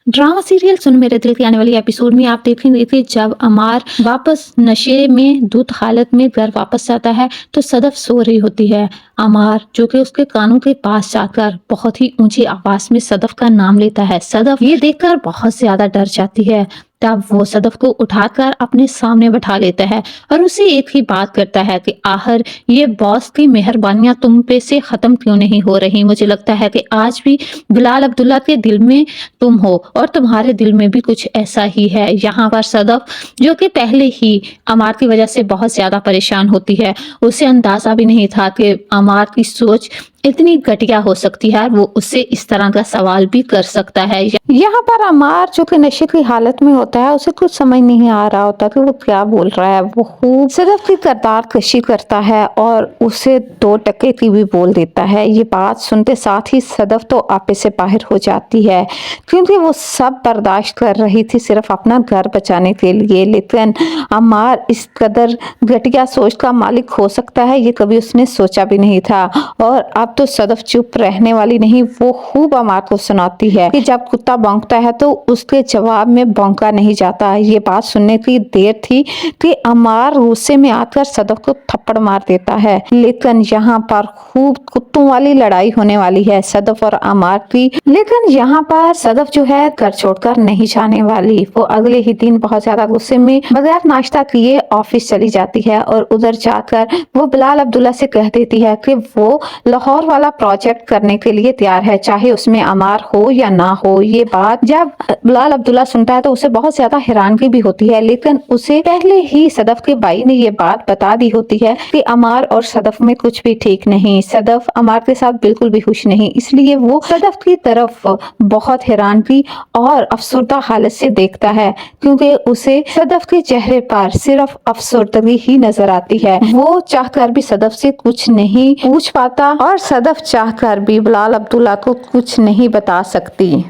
Drama serial सुन मेरे दिल के आने वाली एपिसोड में आप देखेंगे कि जब अमार वापस नशे में धुत हालत में घर वापस जाता है तो सदफ सो रही होती है। अमार जो कि उसके कानों के पास जाकर बहुत ही ऊंची आवाज में सदफ का नाम लेता है। सदफ ये देखकर बहुत ज्यादा डर जाती है। तब वो सदफ को उठाकर अपने सामने बैठा लेता है और उसे एक ही बात करता है कि आखिर ये बॉस की मेहरबानियां तुम पे से खत्म क्यों नहीं हो रही। मुझे लगता है कि आज भी बिलाल अब्दुल्ला के दिल में तुम हो और तुम्हारे दिल में भी कुछ ऐसा ही है। यहाँ पर सदफ जो कि पहले ही अमार की वजह से बहुत ज्यादा परेशान होती है, उसे अंदाजा भी नहीं था कि अमार की सोच इतनी घटिया हो सकती है, वो उससे इस तरह का सवाल भी कर सकता है। यहाँ पर अमार जो कि नशे की हालत में होता है, उसे कुछ समझ नहीं आ रहा होता कि वो क्या बोल रहा है। वो खूब सदफ की करतार कशी करता है और उसे 2 टके की भी बोल देता है। ये बात सुनते साथ ही सदफ तो आपे से बाहर हो जाती है, क्योंकि वो सब बर्दाश्त कर रही थी सिर्फ अपना घर बचाने के लिए। लेकिन अमार इस कदर घटिया सोच का मालिक हो सकता है, ये कभी उसने सोचा भी नहीं था। और अब तो सदफ चुप रहने वाली नहीं, वो खूब अमार को सुनाती है कि जब कुत्ता भौंकता है तो उसके जवाब में भौंका नहीं जाता। ये बात सुनने की देर थी कि अमार गुस्से में आकर सदफ को थप्पड़ मार देता है। लेकिन यहाँ पर खूब कुत्तों वाली लड़ाई होने वाली है सदफ और अमार की। लेकिन यहाँ पर सदफ जो है घर छोड़कर नहीं जाने वाली। वो अगले ही दिन बहुत ज्यादा गुस्से में बगैर नाश्ता किए ऑफिस चली जाती है और उधर जाकर वो बिलाल अब्दुल्ला से कह देती है कि वो लाहौर वाला प्रोजेक्ट करने के लिए तैयार है, चाहे उसमें अमार हो या ना हो। ये बात जब बिलाल अब्दुल्ला सुनता है तो उसे बहुत ज्यादा हैरानगी भी होती है, लेकिन उसे पहले ही सदफ के भाई ने ये बात बता दी होती है कि अमार और सदफ में कुछ भी ठीक नहीं। सदफ अमार के साथ बिल्कुल भी खुश नहीं, इसलिए वो सदफ की तरफ बहुत हैरानगी और अफसरदा हालत से देखता है, क्योंकि उसे सदफ के चेहरे पर सिर्फ अफसरदगी ही नजर आती है। वो चाहकर भी सदफ से कुछ नहीं पूछ पाता और सदफ चाहकर भी बिलाल अब्दुल्ला को कुछ नहीं बता सकती।